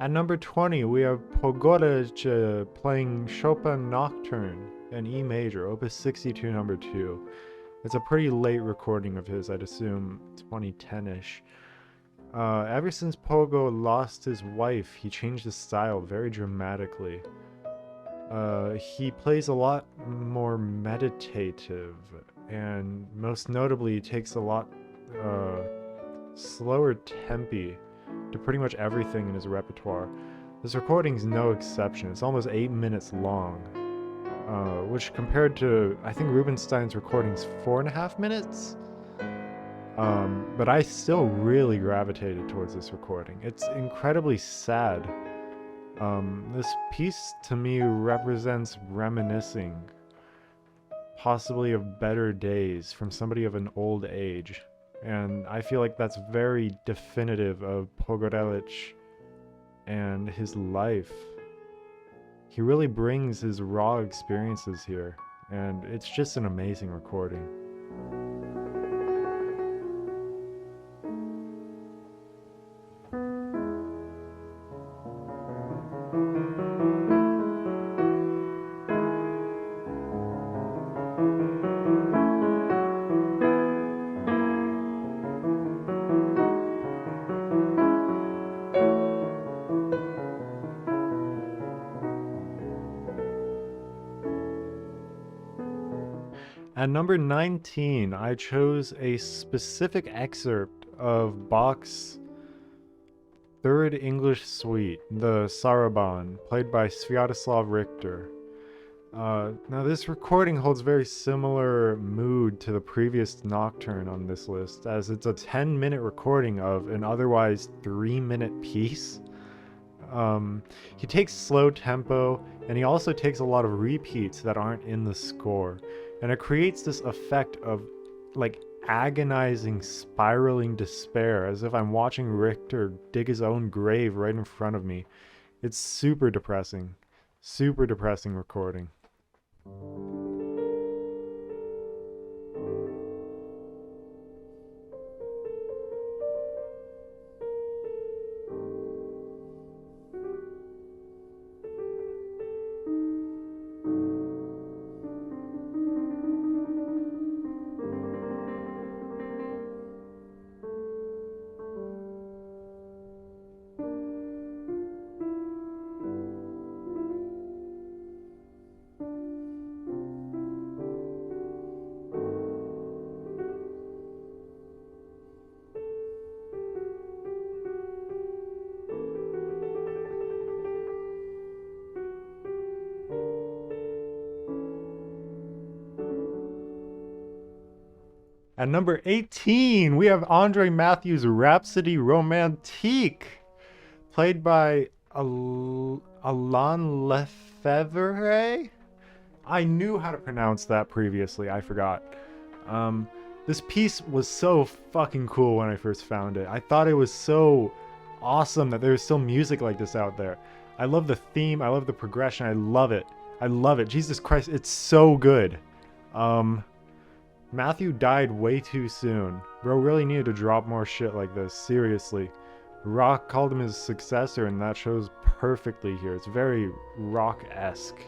At number 20, we have Pogorelich playing Chopin Nocturne in E major, opus 62, number 2. It's a pretty late recording of his, I'd assume 2010-ish. Ever since Pogo lost his wife, he changed his style very dramatically. He plays a lot more meditative, and most notably takes a lot slower tempi to pretty much everything in his repertoire. This recording's no exception. It's almost 8 minutes long, which compared to, I think Rubinstein's recording's 4.5 minutes. But I still really gravitated towards this recording. It's incredibly sad. This piece to me represents reminiscing, possibly of better days from somebody of an old age. And I feel like that's very definitive of Pogorelich and his life. He really brings his raw experiences here, and it's just an amazing recording. At number 19, I chose a specific excerpt of Bach's Third English Suite, the Sarabande, played by Sviatoslav Richter. Now this recording holds very similar mood to the previous Nocturne on this list, as it's a 10-minute recording of an otherwise 3-minute piece. He takes slow tempo, and he also takes a lot of repeats that aren't in the score. And it creates this effect of, like, agonizing, spiraling despair, as if I'm watching Richter dig his own grave right in front of me. It's super depressing recording. At number 18, we have Andre Mathieu's Rhapsodie Romantique, played by Alain Lefevre? I knew how to pronounce that previously, I forgot. This piece was so fucking cool when I first found it. I thought it was so awesome that there's still music like this out there. I love the theme, I love the progression, I love it. I love it. Jesus Christ, it's so good. Mathieu died way too soon. Bro really needed to drop more shit like this, seriously. Rock called him his successor, and that shows perfectly here. It's very rock-esque.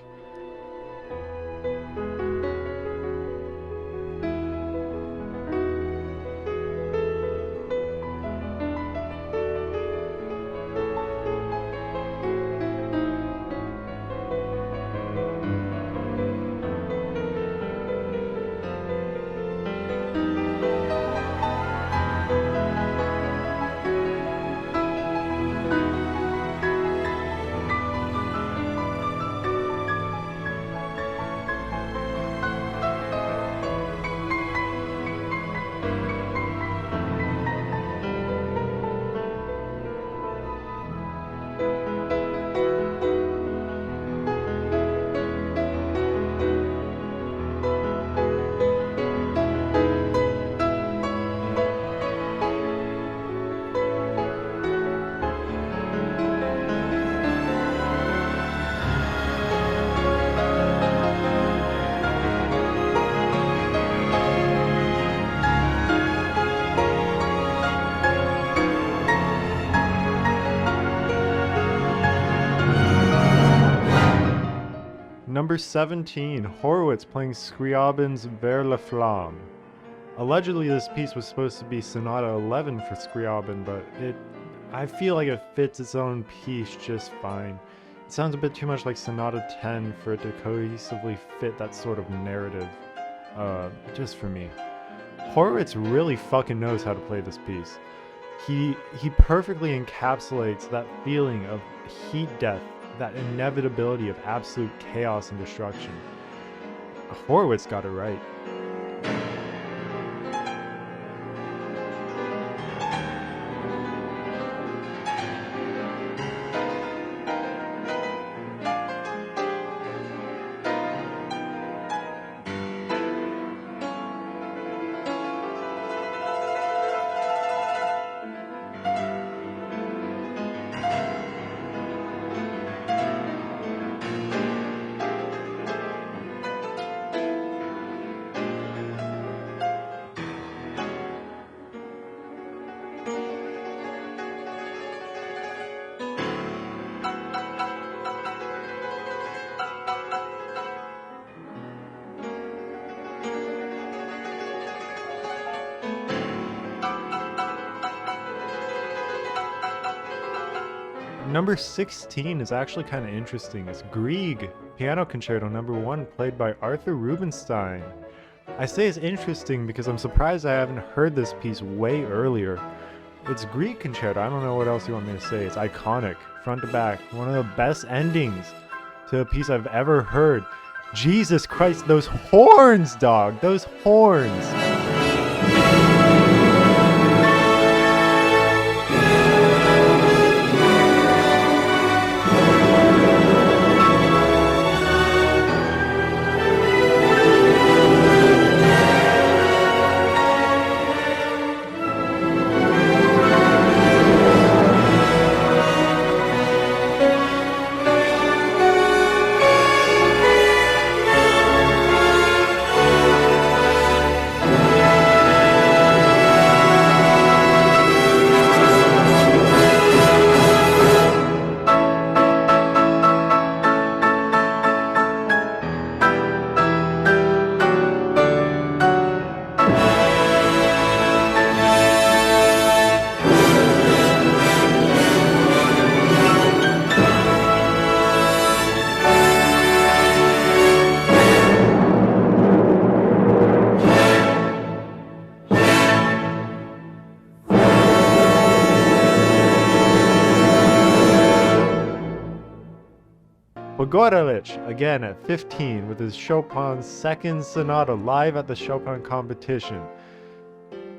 Number 17, Horowitz playing Scriabin's Vers la Flamme. Allegedly, this piece was supposed to be Sonata 11 for Scriabin, but I feel like it fits its own piece just fine. It sounds a bit too much like Sonata 10 for it to cohesively fit that sort of narrative, just for me. Horowitz really fucking knows how to play this piece. He perfectly encapsulates that feeling of heat death, that inevitability of absolute chaos and destruction. Horowitz got it right. Number 16 is actually kind of interesting. It's Grieg, Piano Concerto Number 1, played by Arthur Rubinstein. I say it's interesting because I'm surprised I haven't heard this piece way earlier. It's Grieg Concerto, I don't know what else you want me to say. It's iconic, front to back, one of the best endings to a piece I've ever heard. Jesus Christ, those horns, dog! Those horns! Pogorelich, again at 15, with his Chopin's second sonata live at the Chopin competition.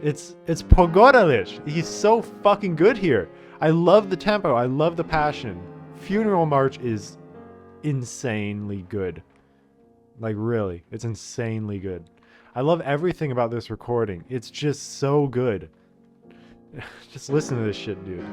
It's Pogorelich. He's so fucking good here. I love the tempo. I love the passion. Funeral March is insanely good. Like, really, it's insanely good. I love everything about this recording. It's just so good. Just listen to this shit, dude.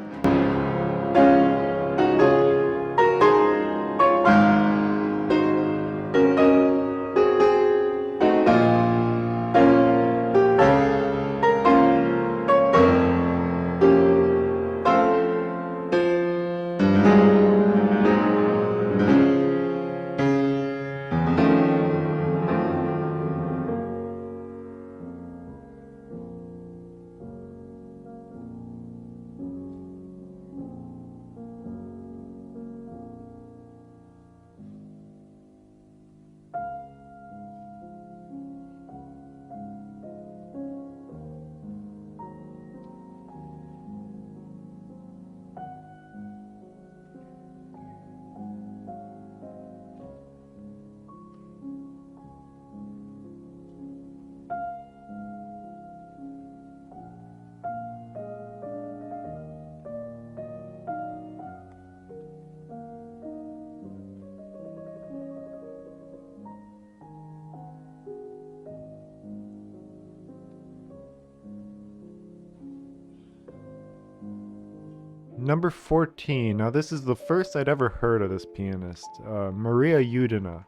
Number 14. Now this is the first I'd ever heard of this pianist, Maria Yudina.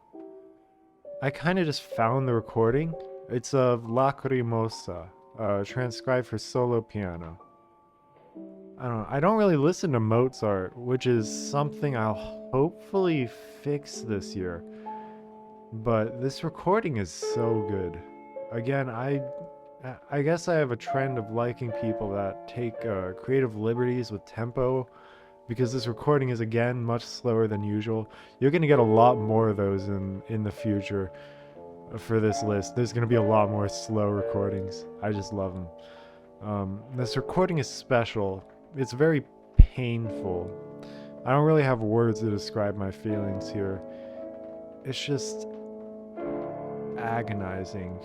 I kind of just found the recording. It's of Lacrimosa, transcribed for solo piano. I don't really listen to Mozart, which is something I'll hopefully fix this year. but this recording is so good. Again, I guess I have a trend of liking people that take creative liberties with tempo, because this recording is again much slower than usual. You're gonna get a lot more of those in the future for this list. There's gonna be a lot more slow recordings. I just love them. This recording is special. It's very painful. I don't really have words to describe my feelings here. It's just agonizing.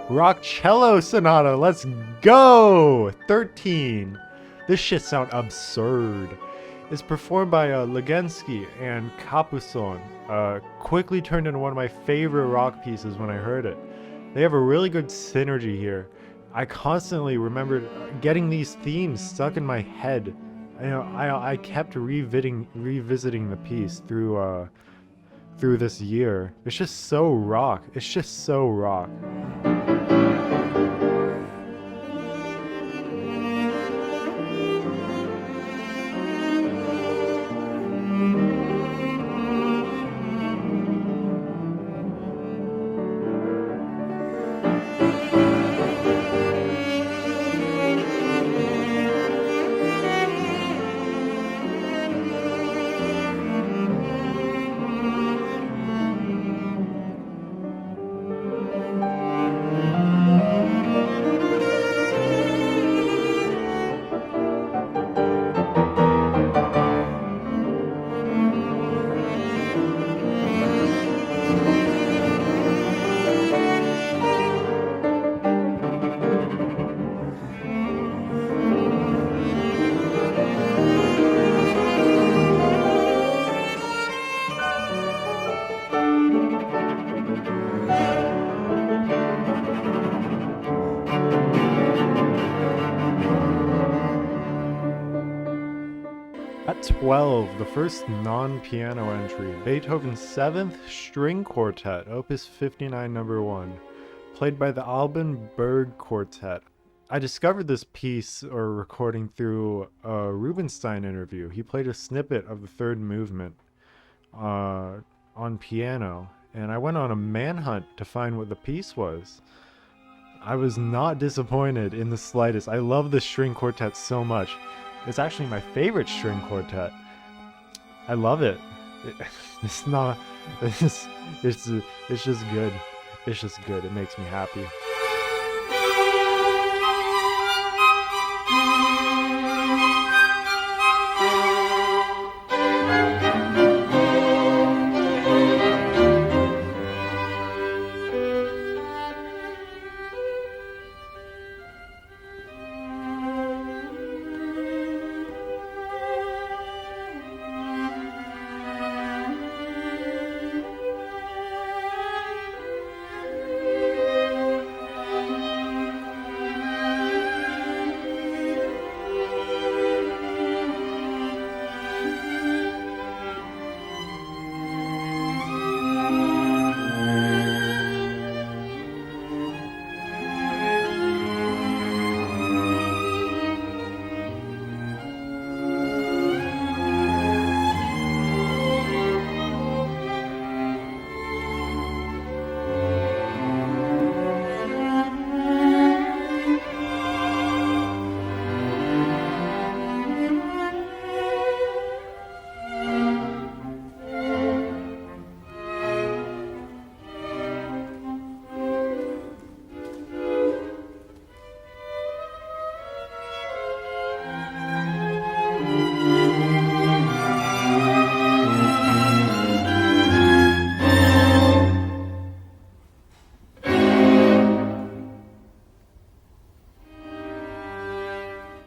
Rock Cello Sonata, let's go! 13. This shit sound absurd. It's performed by Lugansky and Capucon. Quickly turned into one of my favorite rock pieces when I heard it. They have a really good synergy here. I constantly remembered getting these themes stuck in my head. I kept revisiting the piece through this year. It's just so rock. It's just so rock. At 12, the first non-piano entry, Beethoven's 7th String Quartet, Opus 59 No. 1, played by the Alban Berg Quartet. I discovered this piece or recording through a Rubinstein interview. He played a snippet of the third movement on piano, and I went on a manhunt to find what the piece was. I was not disappointed in the slightest. I love the string quartet so much. It's actually my favorite string quartet. I love it. It's not. It's just good. It's just good. It makes me happy.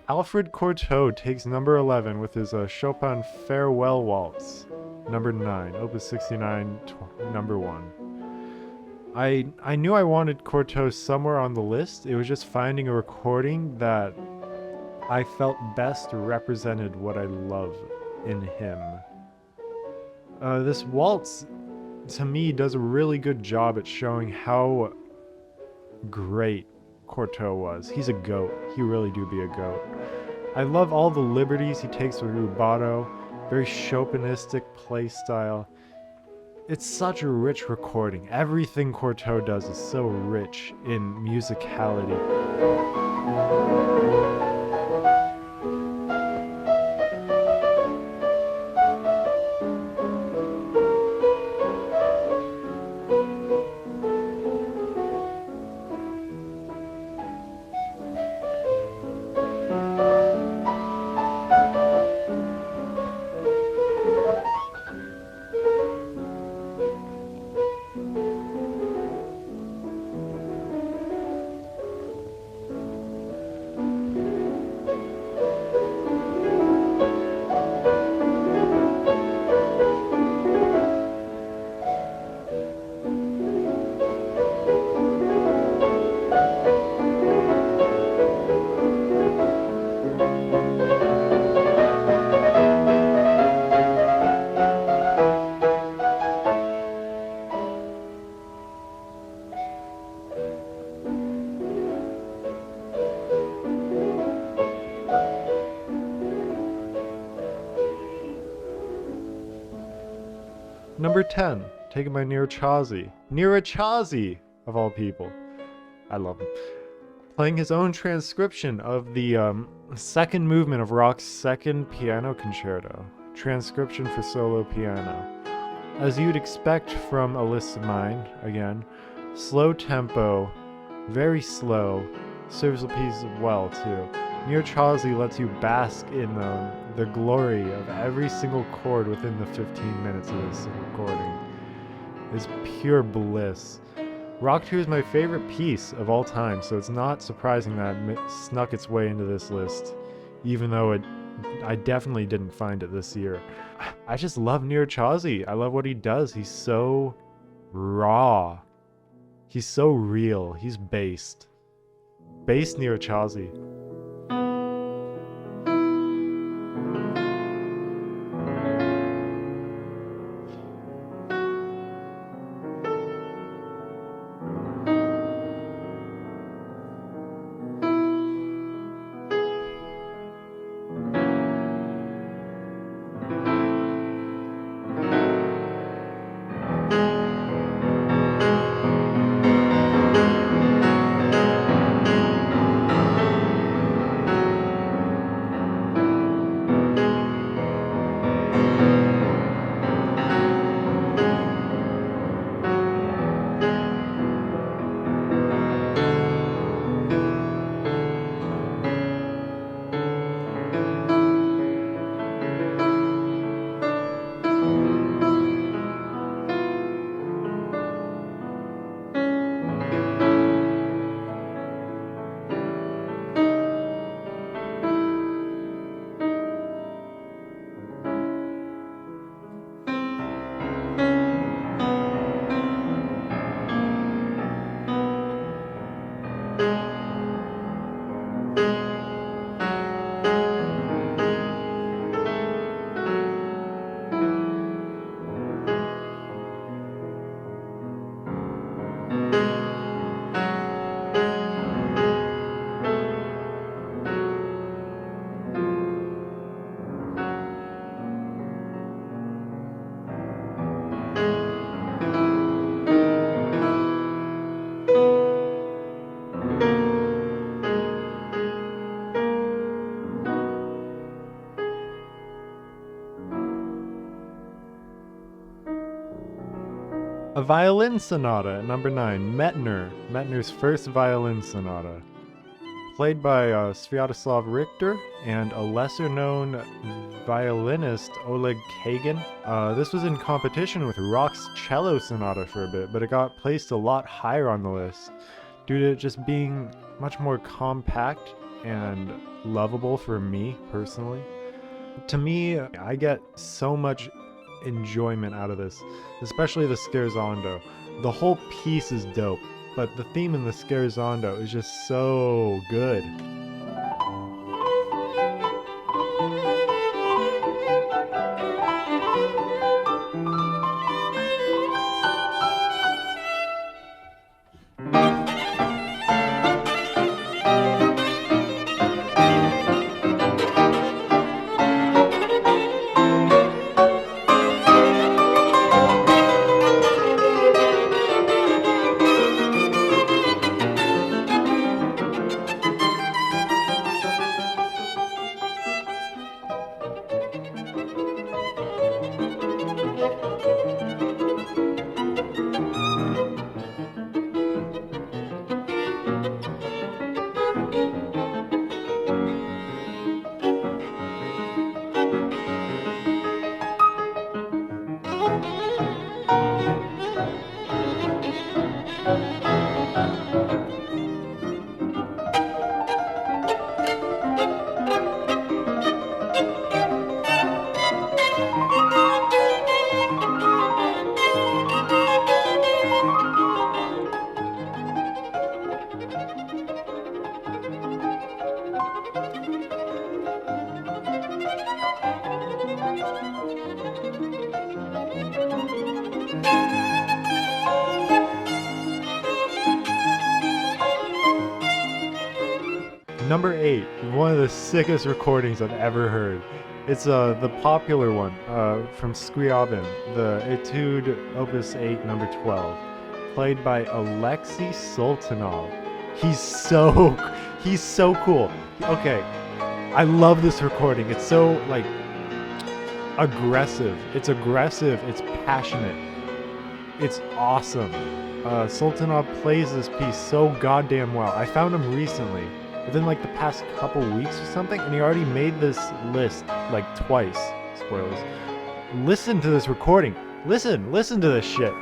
Alfred Cortot takes number 11 with his Chopin Farewell Waltz, number 9, Opus 69, number 1. I knew I wanted Cortot somewhere on the list. It was just finding a recording that I felt best represented what I love in him. This waltz, to me, does a really good job at showing how great Cortot was. He's a goat. He really do be a goat. I love all the liberties he takes with rubato, very Chopinistic play style. It's such a rich recording. Everything Cortot does is so rich in musicality. Number 10, taken by Nirachazi. Nirachazi, of all people. I love him. Playing his own transcription of the second movement of Rock's second piano concerto. Transcription for solo piano. As you'd expect from a list of mine, again, slow tempo, very slow, serves the piece well too. Nirachazi lets you bask in the glory of every single chord within the 15 minutes of this recording. It's pure bliss. Rock 2 is my favorite piece of all time, so it's not surprising that it snuck its way into this list, even though I definitely didn't find it this year. I just love Nirachazi. I love what he does. He's so raw. He's so real. He's based. Based Nirachazi. A violin sonata at number 9, Mettner's first violin sonata. Played by Sviatoslav Richter and a lesser-known violinist, Oleg Kagan. This was in competition with Rock's cello sonata for a bit, but it got placed a lot higher on the list due to it just being much more compact and lovable for me personally. To me, I get so much enjoyment out of this, especially the scherzando. The whole piece is dope, but the theme in the scherzando is just so good. Number 8, one of the sickest recordings I've ever heard. It's the popular one from Scriabin, the Etude Opus 8, number 12, played by Alexei Sultanov. He's so cool. Okay, I love this recording. It's so like aggressive. It's passionate. It's awesome. Sultanov plays this piece so goddamn well. I found him recently, within like the past couple weeks or something, and he already made this list like twice. Spoilers. Listen to this recording. Listen to this shit.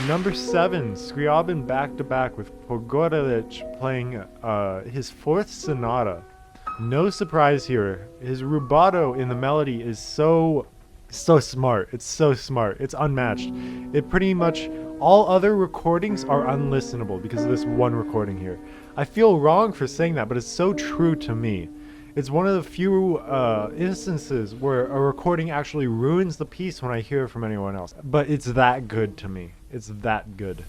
Number 7, Scriabin back-to-back with Pogorelich playing his 4th sonata. No surprise here. His rubato in the melody is so smart. It's so smart. It's unmatched. It pretty much, all other recordings are unlistenable because of this one recording here. I feel wrong for saying that, but it's so true to me. It's one of the few instances where a recording actually ruins the piece when I hear it from anyone else. But it's that good to me. It's that good.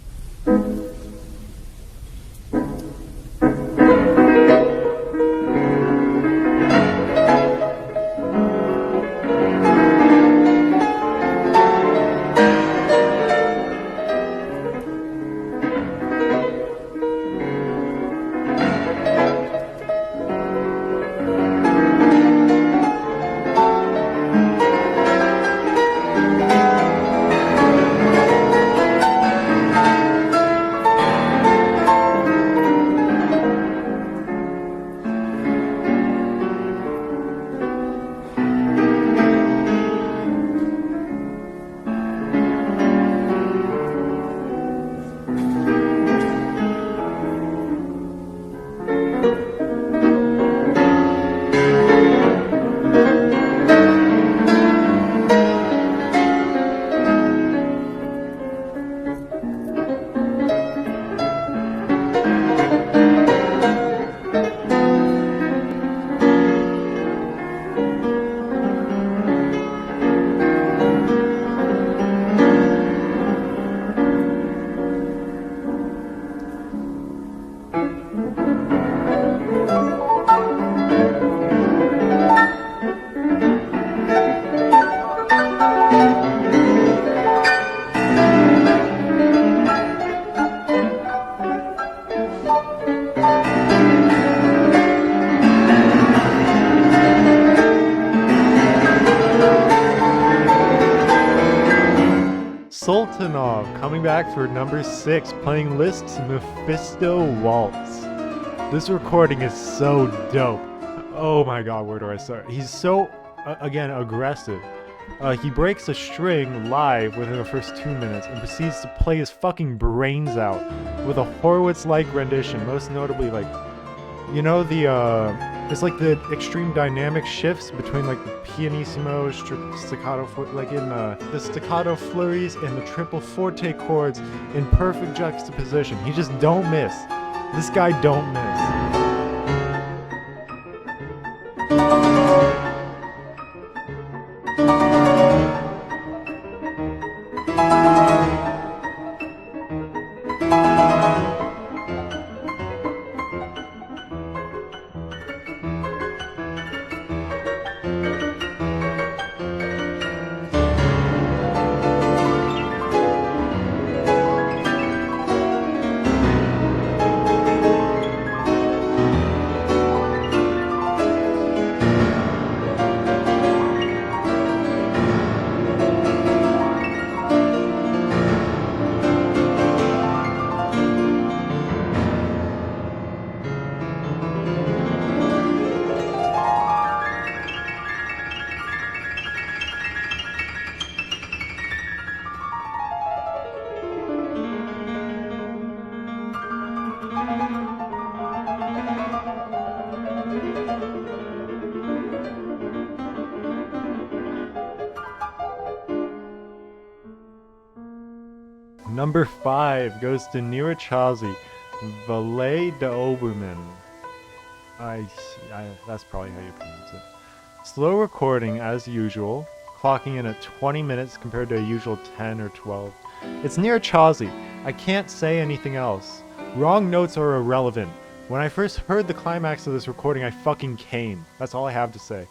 Sultanov coming back for number 6, playing Liszt's Mephisto Waltz. This recording is so dope. Oh my god, where do I start? He's so, again, aggressive. He breaks a string live within the first 2 minutes and proceeds to play his fucking brains out with a Horowitz-like rendition, most notably, like, you know, it's like the extreme dynamic shifts between like the pianissimo, staccato, like in the staccato flurries and the triple forte chords in perfect juxtaposition. He just don't miss. This guy don't miss. Number 5 goes to Nirachazi, Valet de Obermann. That's probably how you pronounce it. Slow recording as usual, clocking in at 20 minutes compared to a usual 10 or 12. It's Nirachazi. I can't say anything else. Wrong notes are irrelevant. When I first heard the climax of this recording, I fucking came. That's all I have to say.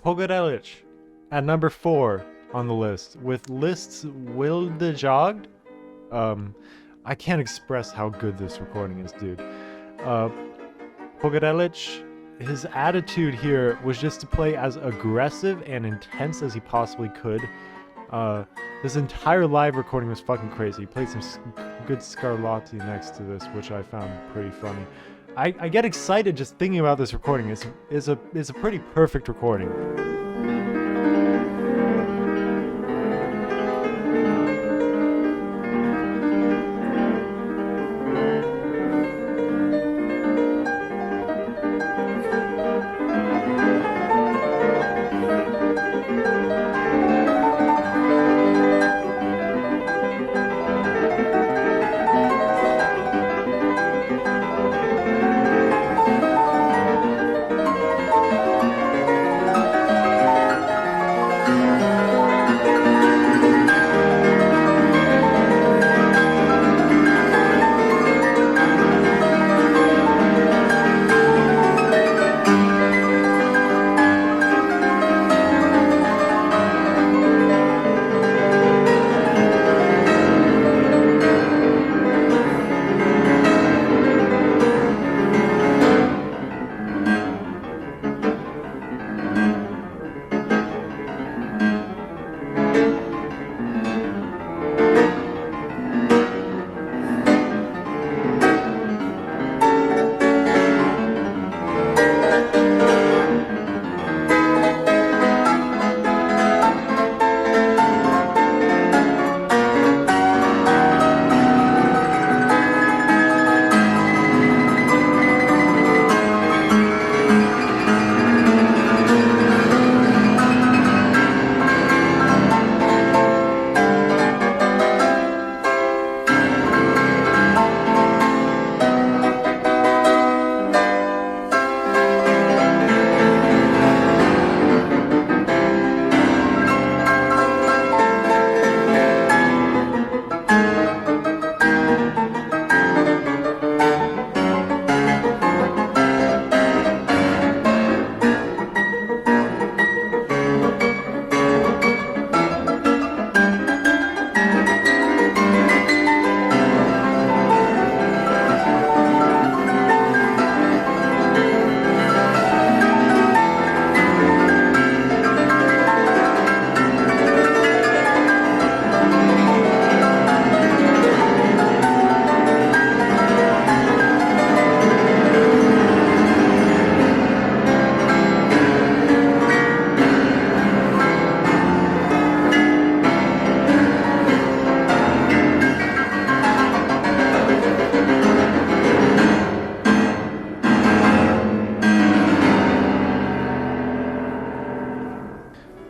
Pogorelich at number 4 on the list with Liszt's Wilde Jagd. I can't express how good this recording is, dude. Pogorelich, his attitude here was just to play as aggressive and intense as he possibly could. This entire live recording was fucking crazy. He played some good Scarlatti next to this, which I found pretty funny. I get excited just thinking about this recording. It's a pretty perfect recording.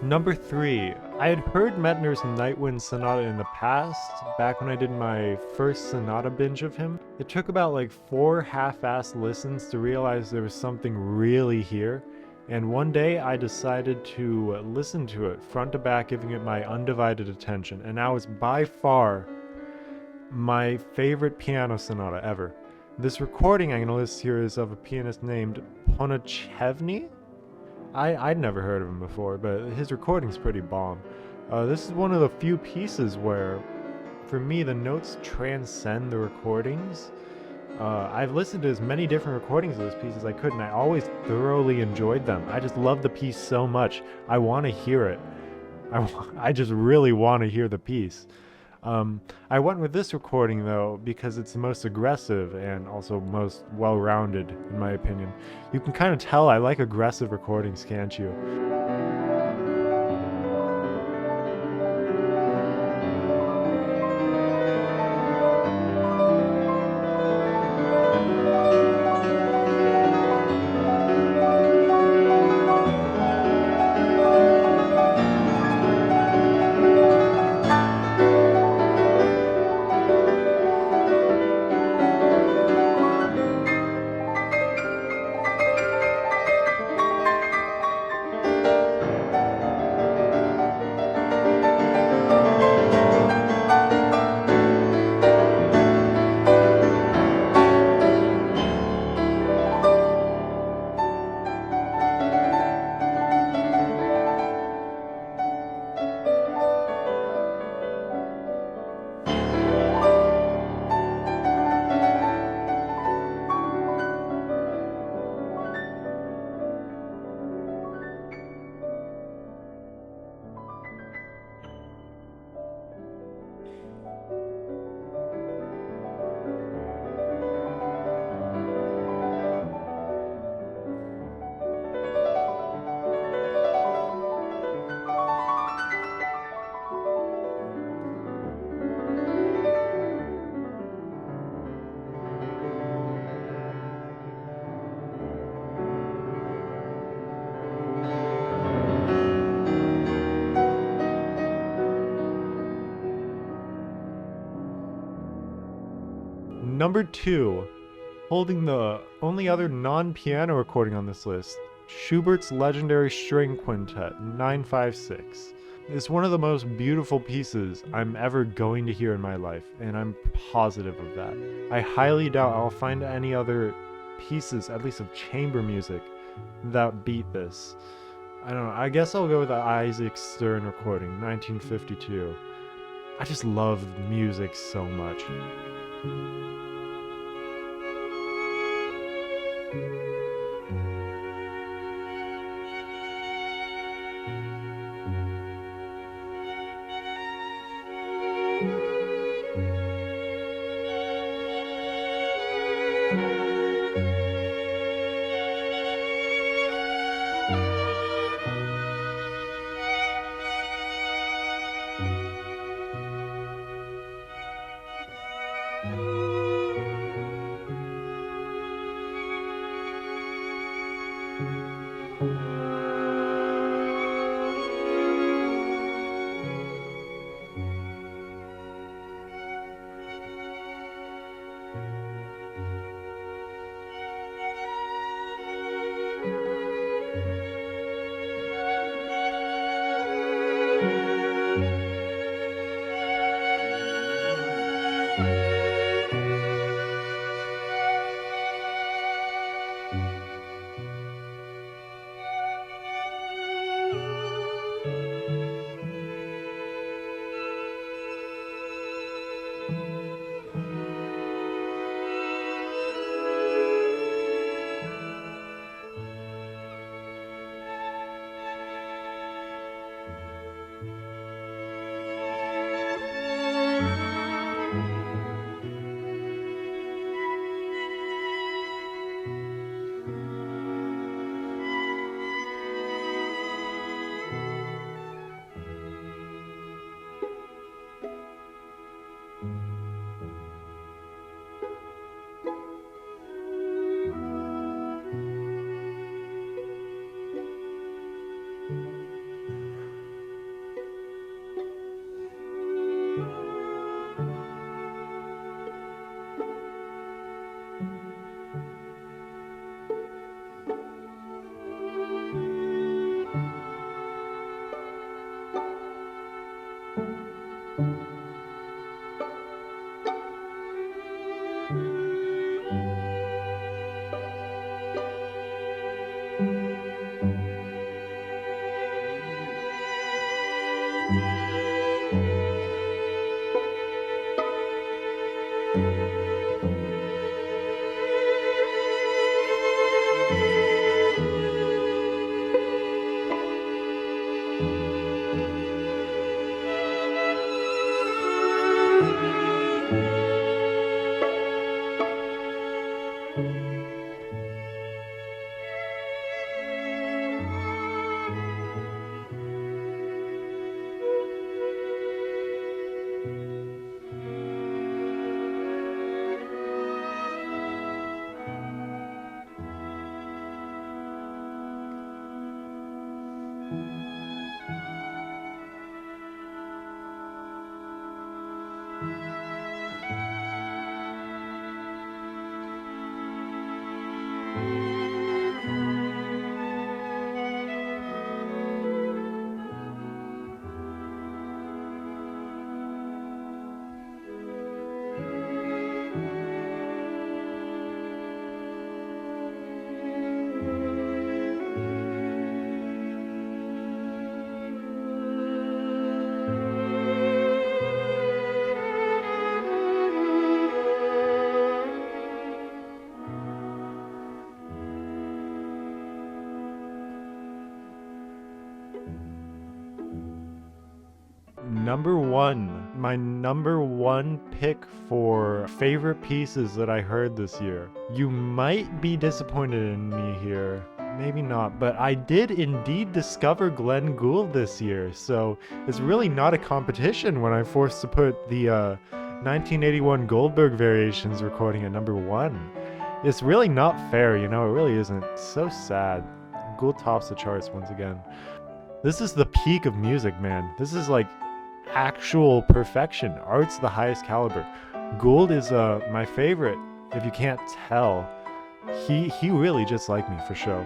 Number 3, I had heard Mettner's Night Wind Sonata in the past, back when I did my first sonata binge of him. It took about like 4 half-assed listens to realize there was something really here, and one day I decided to listen to it front to back, giving it my undivided attention, and now it's by far my favorite piano sonata ever. This recording I'm going to list here is of a pianist named Ponichevny. I'd never heard of him before, but his recording's pretty bomb. This is one of the few pieces where, for me, the notes transcend the recordings. I've listened to as many different recordings of this piece as I could, and I always thoroughly enjoyed them. I just love the piece so much. I want to hear it. I just really want to hear the piece. I went with this recording, though, because it's the most aggressive and also most well-rounded, in my opinion. You can kind of tell I like aggressive recordings, can't you? Number 2, holding the only other non-piano recording on this list, Schubert's legendary string quintet, 956. It's one of the most beautiful pieces I'm ever going to hear in my life, and I'm positive of that. I highly doubt I'll find any other pieces, at least of chamber music, that beat this. I don't know, I guess I'll go with the Isaac Stern recording, 1952. I just love music so much. Number 1, my number 1 pick for favorite pieces that I heard this year. You might be disappointed in me here, maybe not, but I did indeed discover Glenn Gould this year, so it's really not a competition when I'm forced to put the 1981 Goldberg Variations recording at number 1. It's really not fair, you know, it really isn't. It's so sad. Gould tops the charts once again. This is the peak of music, man. This is like actual perfection. Art's the highest caliber. Gould is my favorite, if you can't tell. He really just like me for show.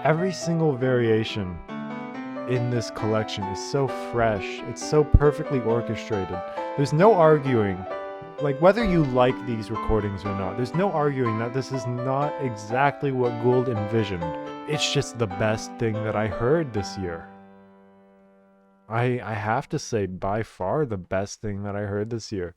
Every single variation in this collection is so fresh. It's so perfectly orchestrated. There's no arguing, like whether you like these recordings or not, there's no arguing that this is not exactly what Gould envisioned. It's just the best thing that I heard this year. I have to say, by far the best thing that I heard this year.